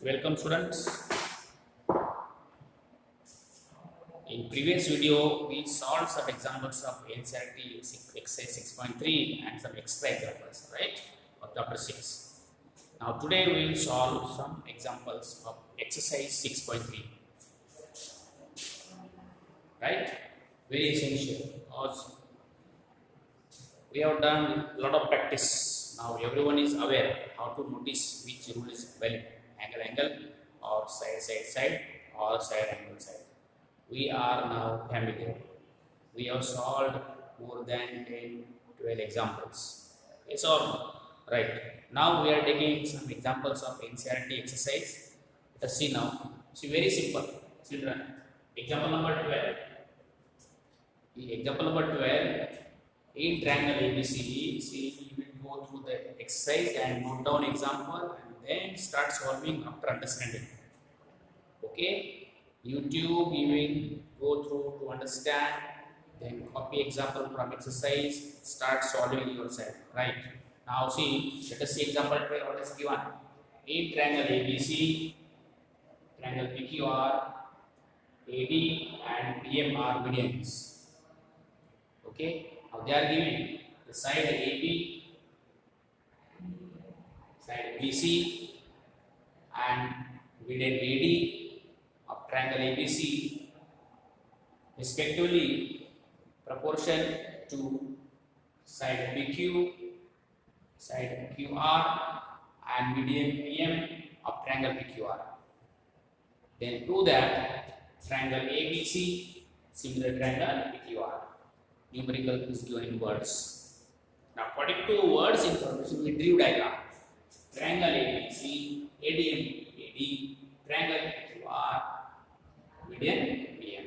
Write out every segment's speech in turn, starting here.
Welcome students. In previous video, we solved some examples of NCERT exercise 6.3 and some extra examples, right, of chapter 6. Now today we will solve some examples of exercise 6.3, right, very essential because we have done a lot of practice. Now everyone is aware how to notice which rule is valid, angle or side or side. We are now familiar. We have solved more than 10, 12 examples. Yes or no? Right. Now we are taking some examples of NCERT exercise. Let's see now. See, very simple, children. Example number 12. Example number 12. In triangle ABCD, see, you will go through the exercise and note down example and then start solving after understanding. Okay? YouTube, you will go through to understand, then copy example from exercise, start solving yourself, right? Now see, let us see example 12, what is given? In triangle ABC, triangle PQR, AD and PM are medians. Okay, now they are giving the side AB, side BC and median AD of triangle ABC respectively proportion to side PQ, side QR and median PM of triangle PQR. Then prove that triangle ABC similar triangle PQR. Numerical is given in words. Now according to words information we drew diagram. Triangle ABC, AD, triangle PQR, median PM.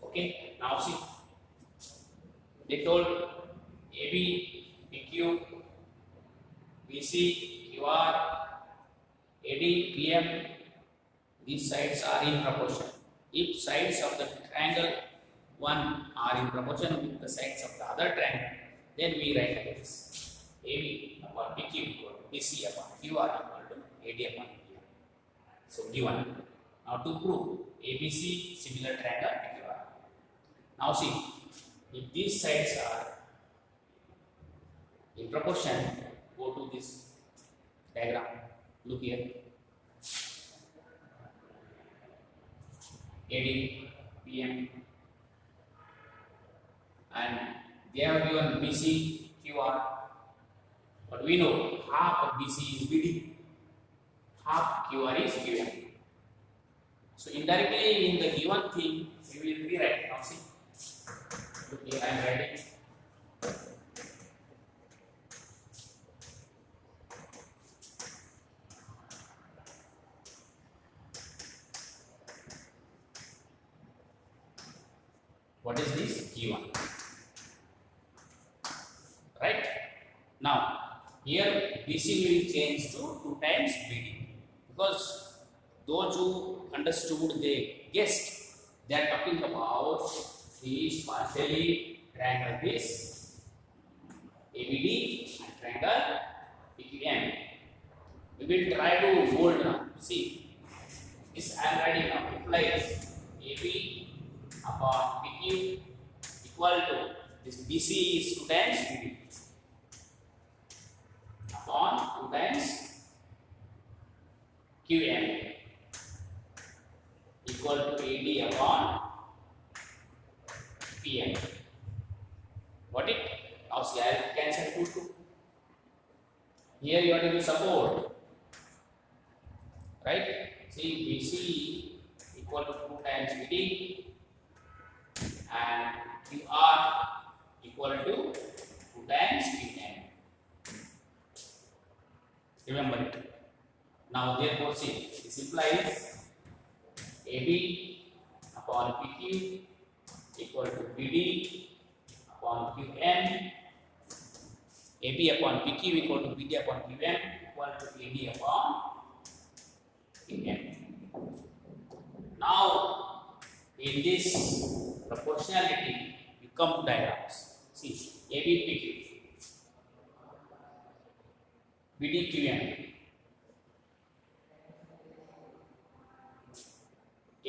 Okay, now see, they told AB, PQ, BC, QR, AD, PM, these sides are in proportion. If sides of the triangle one are in proportion with the sides of the other triangle, then we write like this: AB upon PQ equal to BC upon QR equal to AD upon PM. So given. Now to prove ABC similar triangle PQR. Now see, if these sides are in proportion, go to this diagram. Look here. AD, PM, and they have given BC, QR, but we know half of BC is BD, half QR is QM. So indirectly in the given thing, we will rewrite. Now see, look here I am writing. What is this? Q1. Right? Now, here BC will change to 2 times BD because those who understood, they guessed they are talking about this partially triangle this ABD and triangle PQM. We will try to fold now. See, this I am writing now implies AB upon PQ equal to this BC is 2 times BD upon 2 times QM equal to AD upon PM. Got it? Now see, I will cancel 2. Here you are to support, right? See, BC equal to 2 times BD and QR equal to 2 times QM. Remember it. Now therefore see, this implies AB upon PQ equal to BD upon QM, AB upon PQ equal to BD upon QM equal to AD upon QM. Now in this proportionality you come to diagrams. See, AB PQ, BD QM.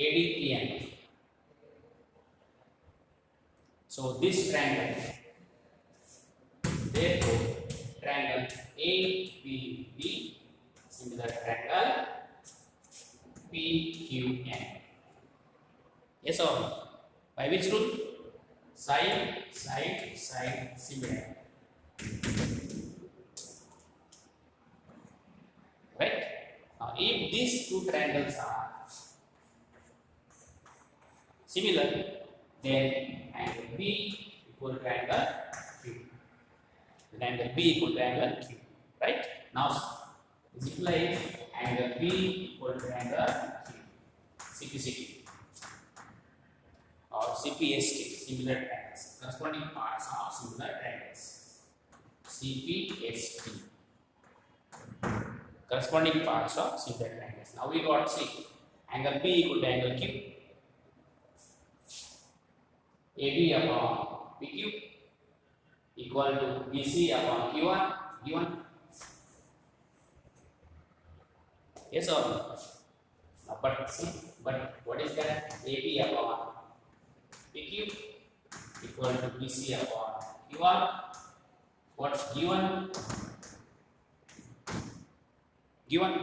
ADPN. So this triangle, therefore triangle APB, similar triangle PQN. Yes or no? By which rule? Side, side, side, similar. Right? Now, if these two triangles are similar, then angle B equal to angle Q. Then angle B equal to angle Q. Right? Now, this implies angle B equal to angle Q. CPCT or CPST, similar triangles. Corresponding parts of similar triangles. CPST. Corresponding parts of similar triangles. Now we got C. Angle B equal to angle Q. AB upon PQ equal to BC upon Q1. Given? Yes or no? But see, but what is that? AB upon PQ equal to BC upon Q1. What's given? Given?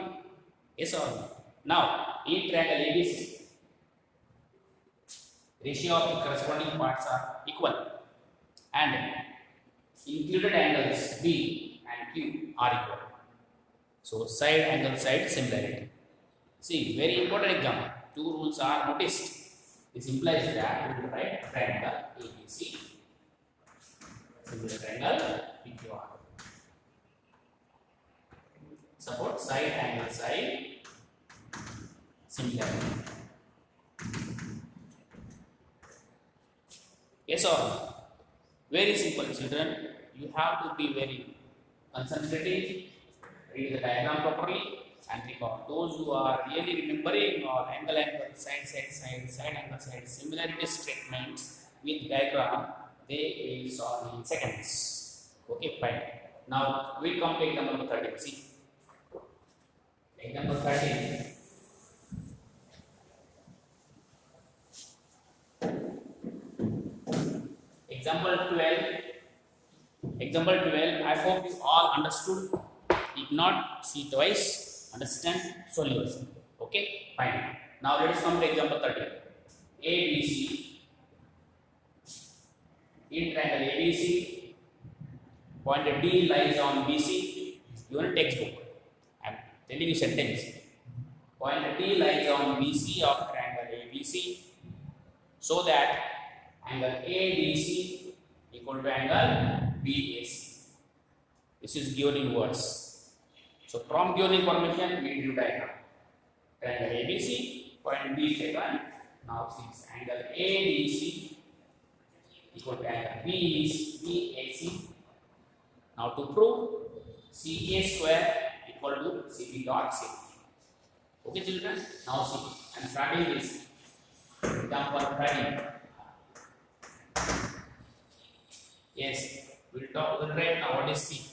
Yes or no? Now, in triangle ABC, ratio of the corresponding parts are equal and included angles B and Q are equal. So, side angle side similarity. See, very important example. Two rules are noticed. This implies that we will write triangle ABC, similar triangle PQR. Support side angle side similarity. Yes or no? Very simple, children. You have to be very concentrative, read the diagram properly, and recall. Those who are really remembering all angle, side angle, side similarity statements with diagram, they will solve in seconds. Okay, fine. Now we come to example number 13. See, example 13. Example 12, I hope you all understood. If not, see twice, understand solution. Okay, fine. Now let us come to example 13. ABC, in triangle ABC, point D lies on BC. Your textbook. I am telling you sentence. Point D lies on BC of triangle ABC, so that angle ADC equal to angle BAC. This is given in words. So from given information, we do diagram. Triangle ABC, point B taken. Now since angle ADC equal to angle BAC. Now to prove CA square equal to CB dot C. Okay, children. Now see, I am starting this example writing. Yes, we'll write now what is C.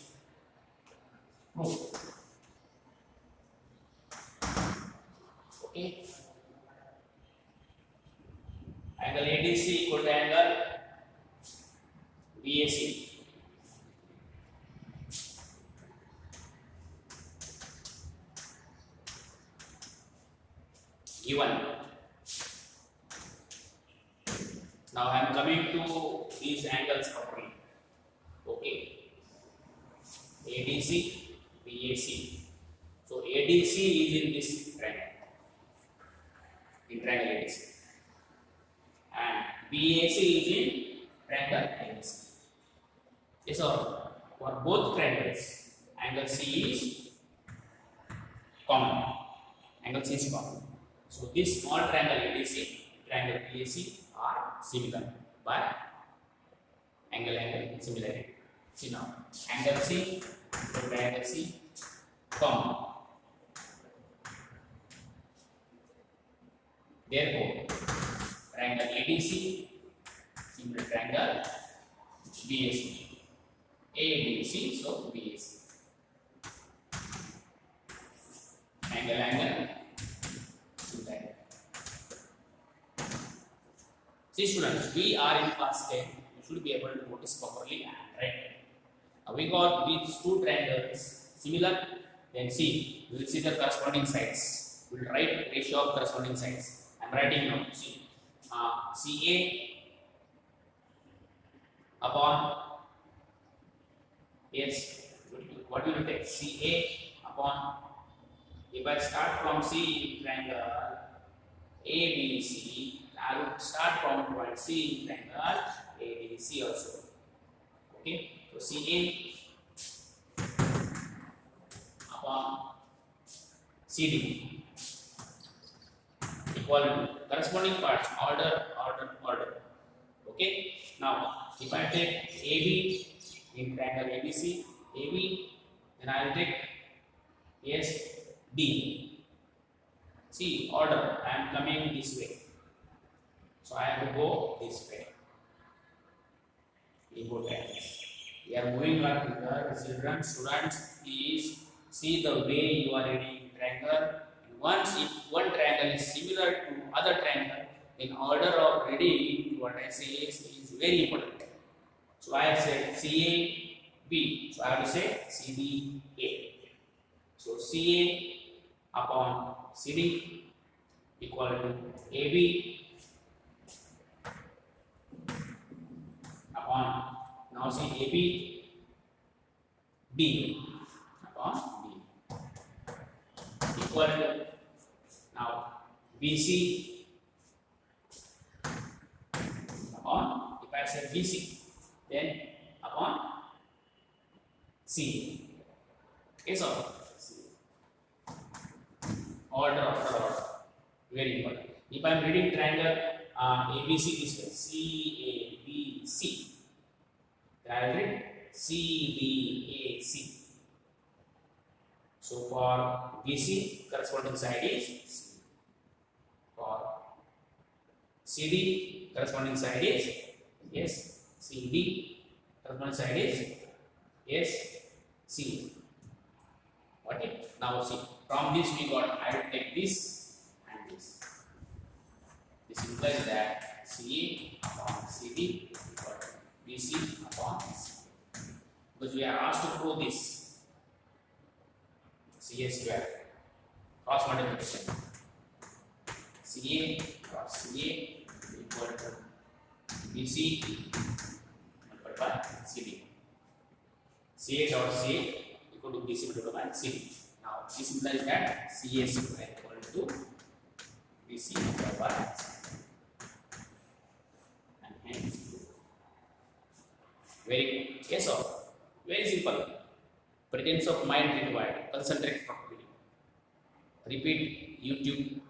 Proof. Okay. Angle ADC equal to angle BAC. Given. Now I am coming to these angles properly. Okay. ADC, BAC. So ADC is in this triangle. In triangle ADC. And BAC is in triangle ABC. Yes or no? For both triangles, angle C is common. Angle C is common. So this small triangle ADC, triangle BAC are similar by angle similarity. See now, angle C to triangle C common. Therefore, triangle ADC similar triangle BAC. ADC, so BAC. Angle similar. See students, we are in class 10. You should be able to notice properly and write. We got these two triangles similar. Then see, we will see the corresponding sides. We will write ratio of corresponding sides. I am writing now. See, CA upon, yes, what will you take? CA upon, if I start from C in triangle ABC, I would start from point C in triangle ABC also. Okay, so CA upon CD equal to corresponding parts order. Okay, now if I take AB in triangle ABC, AB, then I will take D. See, order, I am coming this way. So I have to go this way. Input triangles. We are moving on to the children, students, please see the way you are reading triangle. Once if one triangle is similar to other triangle, in order of reading, what I say is very important. So I have said CAB, so I have to say CDA. So CA upon CD equal to AB upon, now see AB B upon B equal to, now BC upon, if I say BC, then upon C. Okay, so order after order, very important. If I am reading triangle ABC this way, CABC, then I will read CDAC. So for BC, corresponding side is C. For CD, corresponding side is CD, corresponding side is C. Okay, now see, from this we got, I will take this and this. This implies that CA upon CD equal to BC upon C. Because we are asked to prove this CA square, cross multiplication. CA cross CA equal to BC multiplied by CD. CA dot CA equal to BC multiplied by CD. Now this implies that CA square equal to BC multiplied by CD. And hence very good. Yes, sir. Very simple. Presence of mind required. Concentrate properly. Repeat YouTube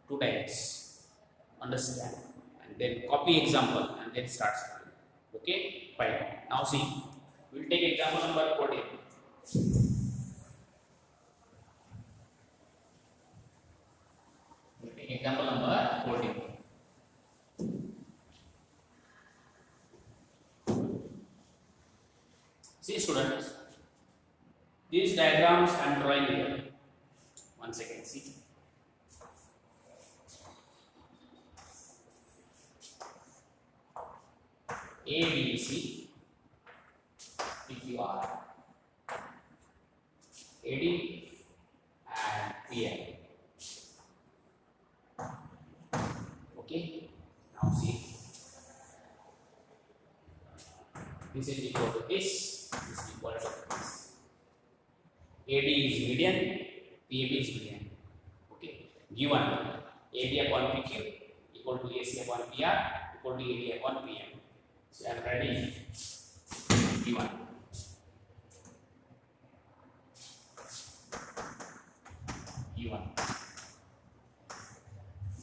2 times. Understand. And then copy example and then start studying. Okay? Fine. Now see. We will take example number 14. We will take example number 14. See students, these diagrams I am drawing here. 1 second, see. ABC, PQR, AD and PN. Okay, now see. This is equal to this is equal to this. AD is median, PAB is median. Okay, given AD upon PQ equal to AC upon PR equal to AD upon PM. So I am writing given. Given.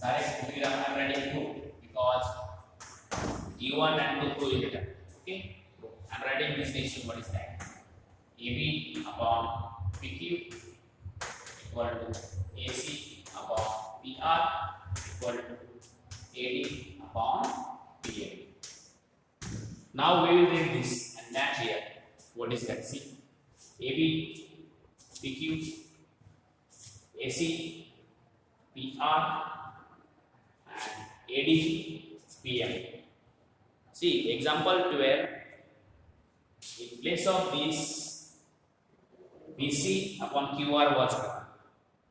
Direct figure I am writing 2 because given and 2 is written. Okay. I am writing this ratio. What is that? AB upon PQ equal to AC upon PR equal to AD upon PA. Now we will take this and match here. What is that? See, AB, PQ, AC, PR, and AD, PM. See example 12. In place of this, VC upon QR was given.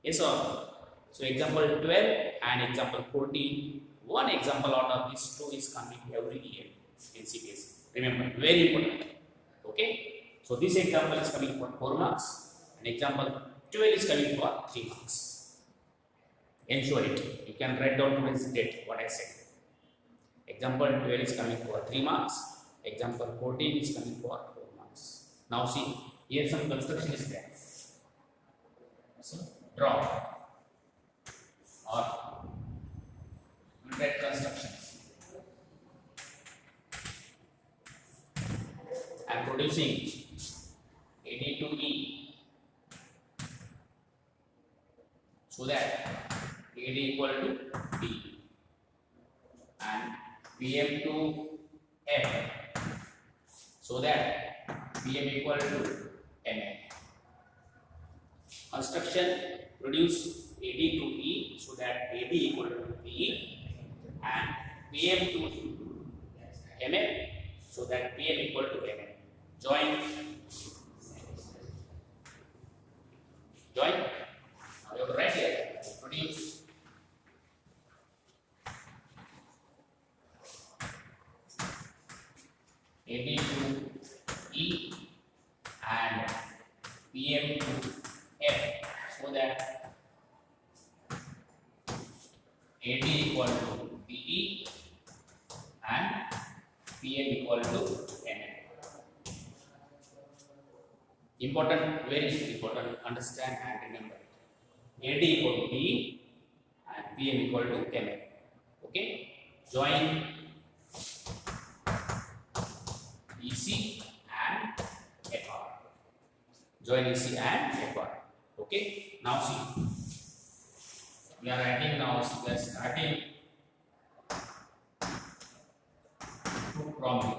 Yes or no? So example 12 and example 14. One example out of these two is coming every year in CBSE. Remember, very important. Okay. So this example is coming for 4 marks and example 12 is coming for 3 marks. Ensure it. You can write down today's date what I said. Example 12 is coming for 3 marks. Example 14 is coming for 4 marks. Now see, here some construction is there. So draw or write constructions. I am producing AD to E so that AD equal to B and PM to F so that PM equal to MF. Construction produce AD to E so that AD equal to B and PM to MF so that PM equal to MF. Join. Now you have to write here. Produce AD to E and PM to F so that AD equal to BE and PM equal to NN. Important, very important, understand and remember it. AD equal to BE and PM equal to NN. Okay, join EC and FR. Join EC and FR. Okay, now see, we are writing now. We are starting to problem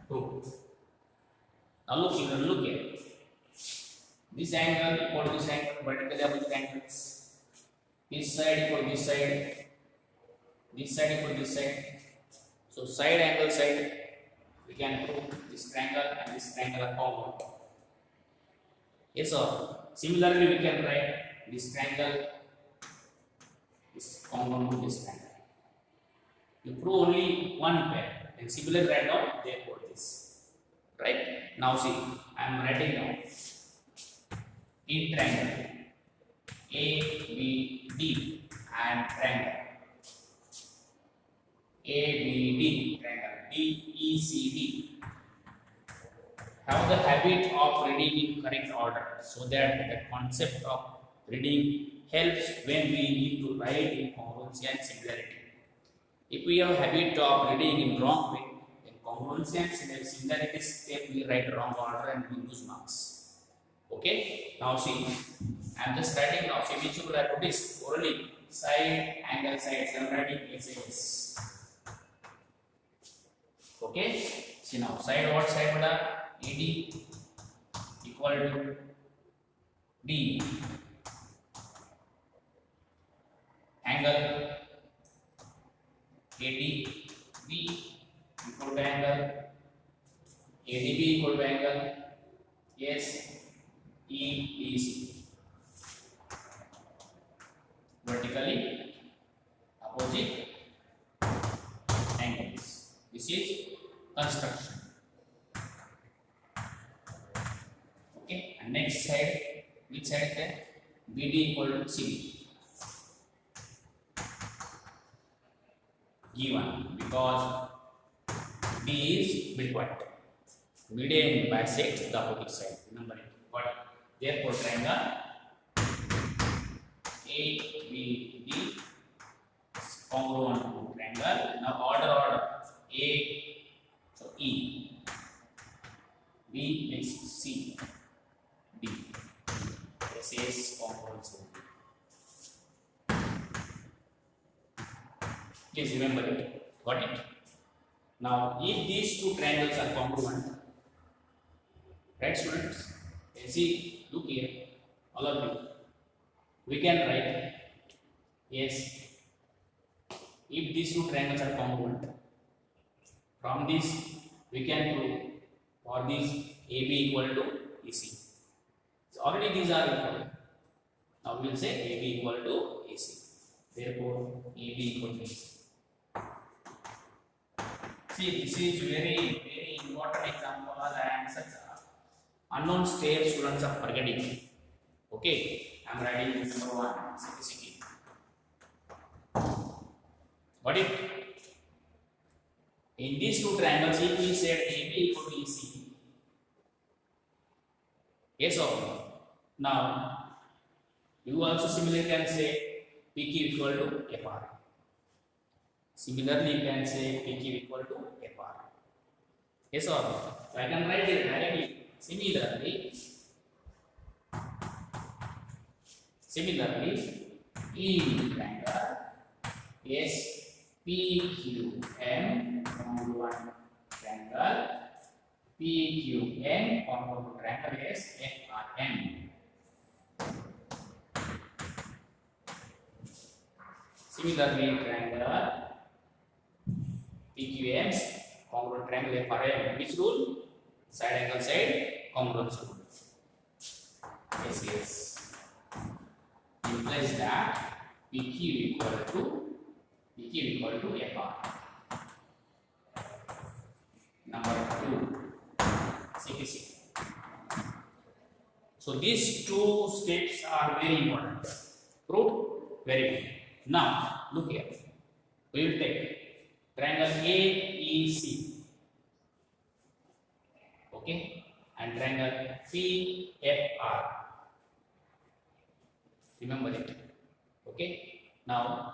2. Now look here. This angle equal to this angle, vertically opposite angles. This side equal to this side. This side equal to this side. So side angle side, we can prove this triangle and this triangle are common. Yes or similarly we can write this triangle is common to this triangle. You prove only one pair and similarly write down therefore this. Right? Now see, I am writing down in triangle ABD and triangle ABD triangle DECD have the habit of reading in correct order so that the concept of reading helps when we need to write in congruency and similarity. If we have a habit of reading in wrong way, then congruency and similarity step we write wrong order and we lose marks. Okay, now see, I am just writing now. See which you will have noticed orally side, angle, sides. I am writing SAS. Okay, see now side what side would have AD equal to D, angle ADB equal to angle ADB equal to angle yes EDC, vertically opposite angles. This is construction. Okay, and next side, which side is there? BD equal to CD. Given because D is midpoint. BD bisects the opposite side. Remember it. But therefore, triangle ABD is congruent to triangle. Now order. A, so E, B is C, D. This is congruency. Please remember it. Got it? Now, if these two triangles are congruent, right, students? See, look here, all of you. We can write yes, if these two triangles are congruent, from this we can prove for this AB equal to AC. So already these are equal. Now we will say AB equal to AC. Therefore, AB equal to AC. See, this is very important example and such unknown steps students are forgetting. Okay, I am writing number 1 simplicity. Got it? In these two triangles, if we said AB equal to AC, yes or no? Now, you also similarly can say PQ equal to FR. Similarly, you can say PQ equal to FR. Yes or no? So I can write it directly. Similarly, in triangle SPQM congruent triangle PQM congruent triangle is FRM. Similarly, triangle PQM's congruent triangle FRM. Which rule? Side angle side congruence rule. Yes. Implies that PQ equal to FR. Number 2, CPC. So these two steps are very important. Proved? Very good. Now look here. We will take triangle AEC. Okay, and triangle PFR. Remember it. Okay. Now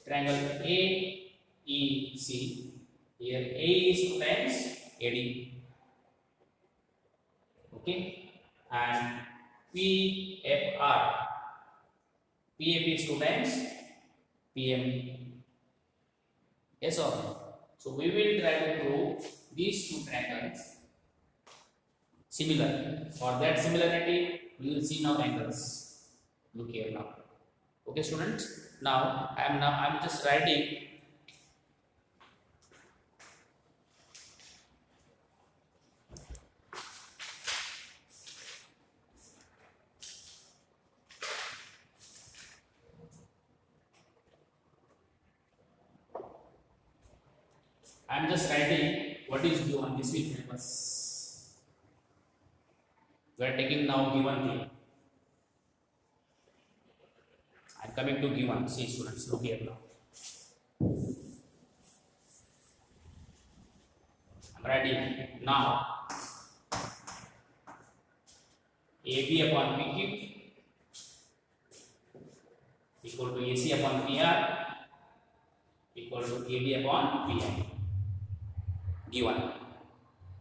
triangle AEC. Here A is 2 times AD. Okay, and PFR. PF is 2 times PM. Yes or no? So we will try to prove these two triangles similar. For that similarity, we will see now angles. Look here now. Okay, students. Now I'm just writing. I'm just writing what is given. This will help us. We are taking now given thing. I'm coming to given. See students, look here now. I'm writing now. AB upon PQ equal to AC upon PR equal to AD upon PM. Given.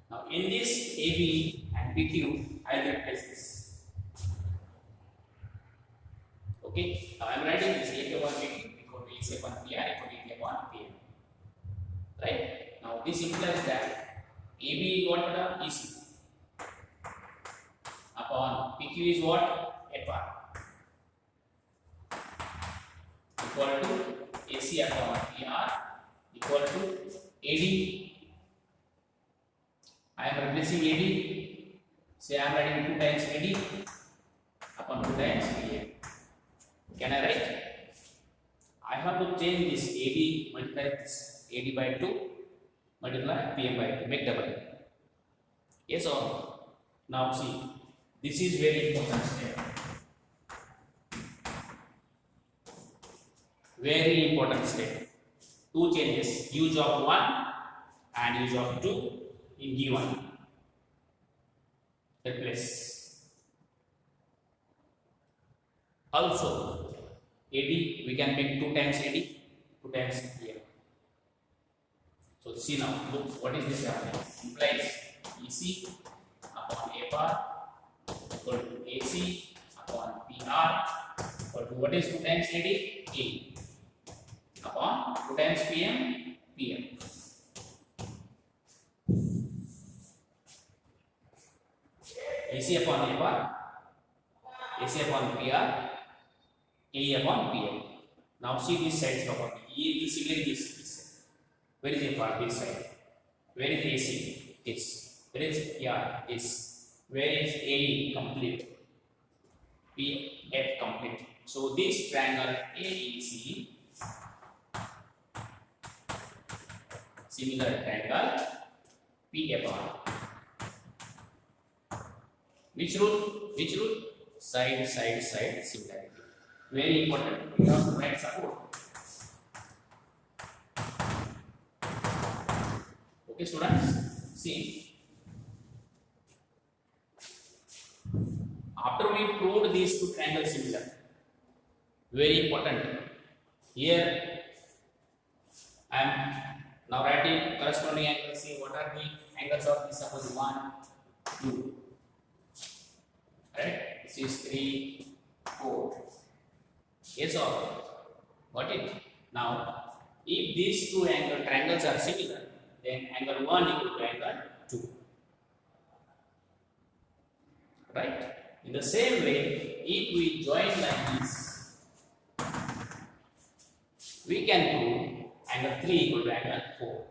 Now in this AB and PQ, I will replace this. Okay. Now I am writing this AB upon PQ equal to AC upon PR equal to AD upon PM. Right. Now this implies that AB is what? EC upon PQ is what? FR equal to AC upon PR equal to AD. I am replacing AD. Say I am writing 2 times AD upon 2 times PM. Can I write? I have to change this AD, multiply this AD by 2, multiply PM by 2, make double. Yes or no? Now see, this is very important step. Very important step. 2 changes, use of 1 and use of 2 in given. Replace. Also, AD we can make 2 times AD, 2 times here. So see now, look what is this happening? Implies EC upon FR equal to AC upon PR equal to what is 2 times AD? A upon 2 times PM, PM. AC upon FR, AC upon PR, A upon PM. Now see this sides property. E is similar this. Where is A part? This side. Where is AC? This. Where is PR? This. Where is AE? Complete. PF complete. So this triangle AEC, similar triangle PFR. Which rule? Which rule? Side, side, side similarity. Very important. We have to write support. Okay, students. See. After we proved these two triangles similar, very important. Here I am now writing corresponding angles. See what are the angles of this? Suppose 1, 2. Right? This is 3, 4. Yes or no? Got it? Now, if these two triangles are similar, then angle 1 equal to angle 2. Right? In the same way, if we join like this, we can prove angle 3 equal to angle 4.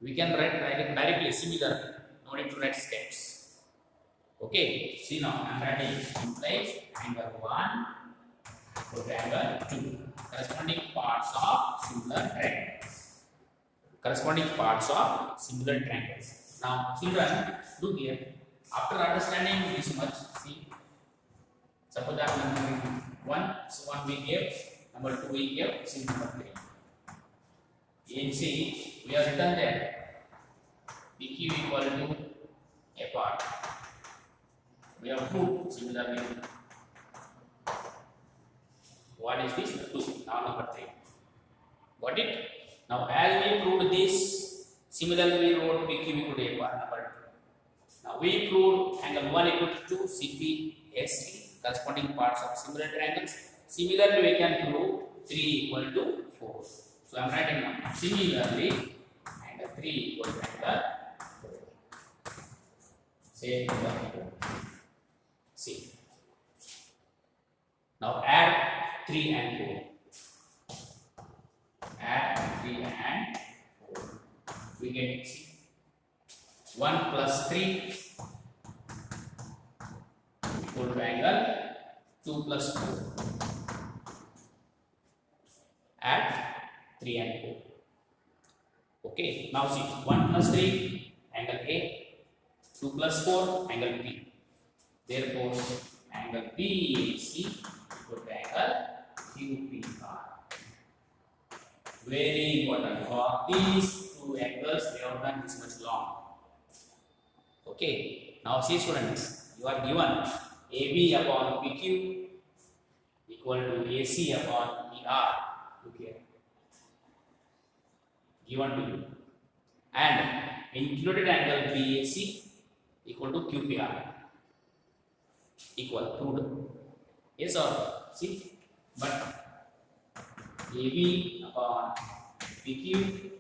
We can write directly similar, no need to write steps. Okay, see now I am writing implies angle 1 equal to angle 2. Corresponding parts of similar triangles. Corresponding parts of similar triangles. Now, children, look here. After understanding this much, see, suppose I am number 1, so 1 we gave, number 2 we gave, this is number 3. In C, we have written that PQ equal to A part. We have proved similarly. What is this? 2. Now number 3. Got it? Now as we proved this, similarly we wrote PQ equal to A part number 2. Now we proved angle 1 equal to 2, CP, ST, corresponding parts of similar triangles. Similarly we can prove 3 equal to 4. So I am writing now. Similarly, angle 3 equal to angle 4. Same example. See. Now add 3 and 4. Add 3 and 4. We get see. 1 plus 3 equal to angle 2 plus 4. Add 3 and 4. Okay, now see 1 plus 3 angle A, 2 plus 4 angle B. Therefore, angle BAC equal to angle QPR. Very important. For these two angles, we have done this much long. Okay, now see students, you are given AB upon PQ equal to AC upon PR. Okay. Given to you, and included angle BAC equal to QPR equal proved. Yes or no? See, but AB upon PQ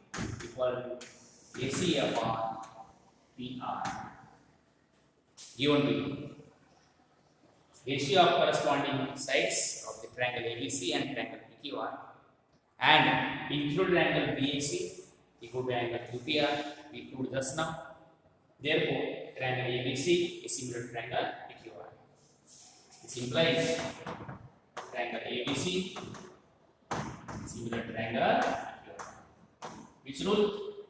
equal to AC upon PR given to you. Ratio of corresponding sides of the triangle ABC and triangle PQR and included angle BAC equal to angle QPR we proved just now. Therefore, triangle ABC is similar to triangle PQR. This implies triangle ABC similar to triangle PQR. Which rule?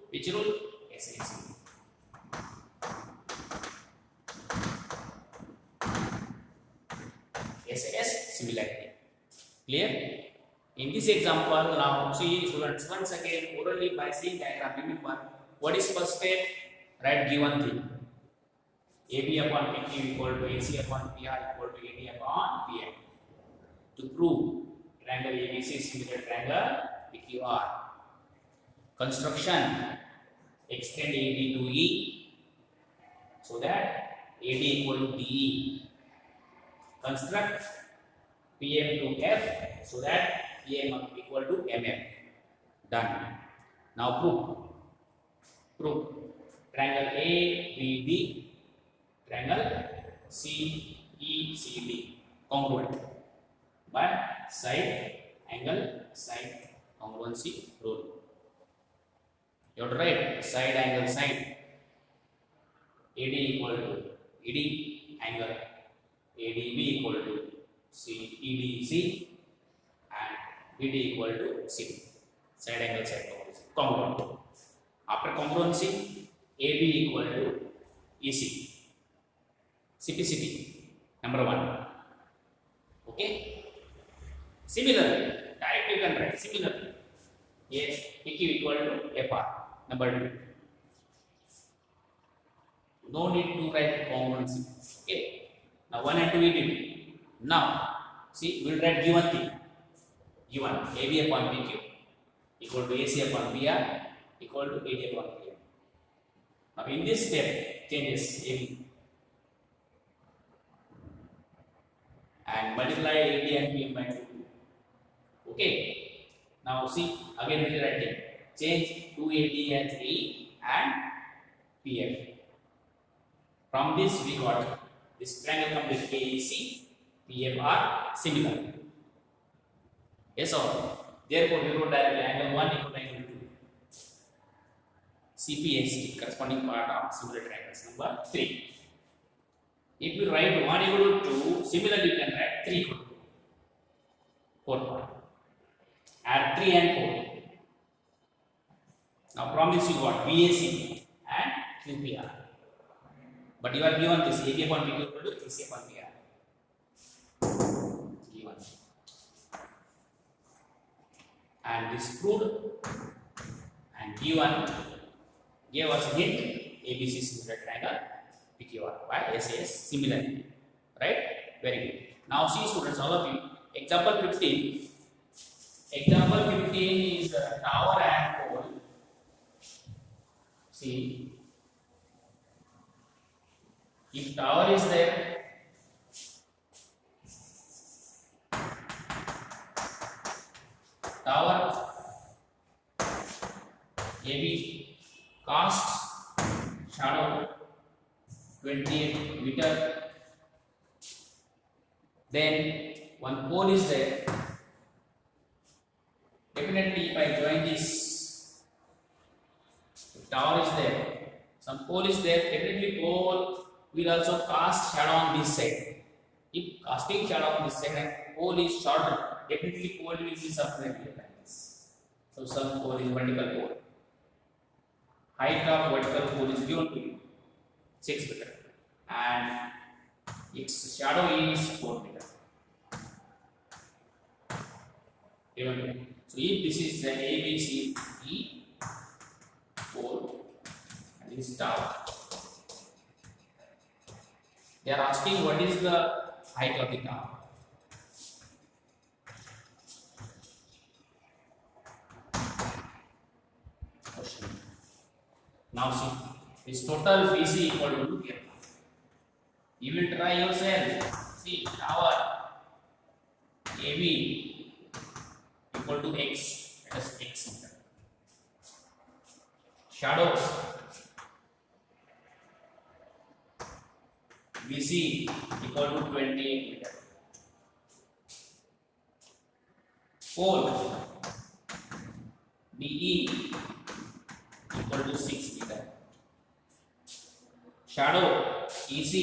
Which rule? SAS. SAS similarity. Clear? In this example, now see students, once again orally by seeing diagram, remember what is first step? Write given thing. AB upon PQ equal to AC upon PR equal to AD upon PM. To prove triangle ABC is similar to triangle PQR. Construction, extend AD to E so that AD equal to DE. Construct PM to F so that PM equal to MM. Done. Now prove. Prove. Triangle ABD, triangle CECD congruent. But side angle side congruency rule. You have to write side angle side. AD equal to ED angle ADB equal to EDC and BD equal to CD. Side angle side congruent. After congruency, AB equal to EC. CPCP number 1. Okay. Similarly, directly you can write similarly. Yes, PQ equal to FR number 2. No need to write congruency. Okay. Now 1 and 2 we did. Now see, we will write given thing. Given AB upon PQ equal to AC upon PR equal to AD upon PR. Now in this step changes AB and multiply AD and PM by 2. Okay. Now see, again rewriting. Change 2AD as A and PM. From this we got this triangle complete KEC, PM are similar. Yes or no? Therefore, we wrote directly angle 1 equal to angle 2. CPAC corresponding part of similar triangles. Number 3. If you write 1 equal to 2, similarly you can write 3 equal to 2. 4 part. Add 3 and 4. Now from this you got BAC and QPR. But you are given this AB upon PQ equal to AC upon PR. Given. And this proved and given gave us a hint ABC similar triangle PQR by SAS similarity. Right? Very good. Now see students, all of you. Example 15. Example 15 is tower and pole. See, if tower is there, tower AB cast shadow 28 meter, then one pole is there. Definitely if I join this, if tower is there, some pole is there, definitely pole will also cast shadow on this side. If casting shadow on this side and pole is shorter, definitely pole will be somewhere here like this. So some pole is vertical pole. Height of vertical pole is given to you 6 meter and its shadow is 4 meter. Given to you. So if this is the ABCD pole and this tower, they are asking what is the height of the tower. Question. Now see, this total BC equal to here. You will try yourself. See, tower AB equal to X, that is X meter. Shadows BC equal to 28 meter. Pole BE equal to 6 meter. Shadow EC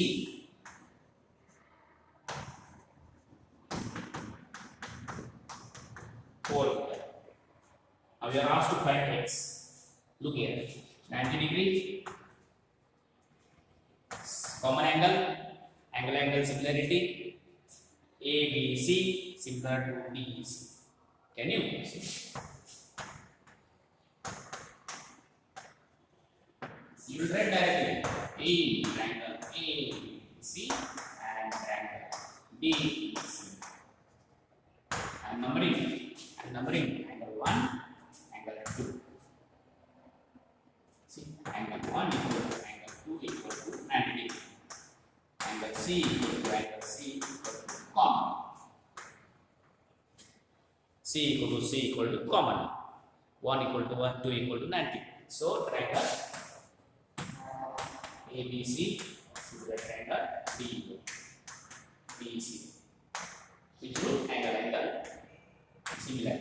pole. Now we are asked to find X. Look here, 90 degree. Common angle, angle similarity, ABC similar to DEC. Can you see? You will write directly A triangle ABC and triangle DEC. And numbering angle 1, angle 2. See, angle 1 equal to angle 2 equal to 90 degree. Angle C equal to angle C equal to common. C equal to common. 1 equal to 1, 2 equal to 90. So triangle ABC similar triangle DEC. Which will angle similar.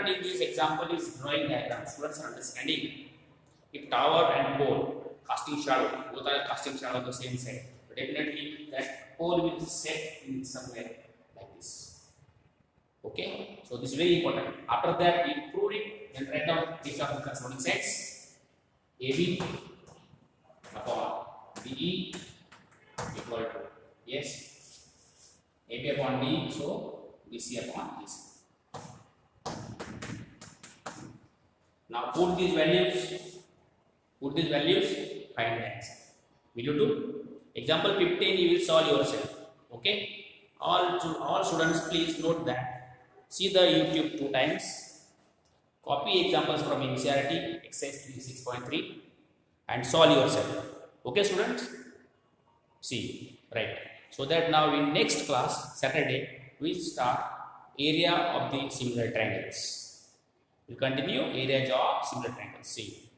important in this example is drawing diagram. Students are understanding. If tower and pole, casting shadow, both are casting shadow on the same side. But definitely that pole will set in somewhere like this. Okay, so this is very important. After that, we prove it, then write down each of the corresponding sets. AB upon BE equal to, yes, AB upon D, so BC upon BC. Now put these values, find the answer. Will you do? Example 15 you will solve yourself. Okay? All students please note that. See the YouTube 2 times. Copy examples from NCERT, exercise 36.3 and solve yourself. Okay students? See, right. So that now in next class, Saturday, we start area of the similar triangles. We continue area of similar triangles. See.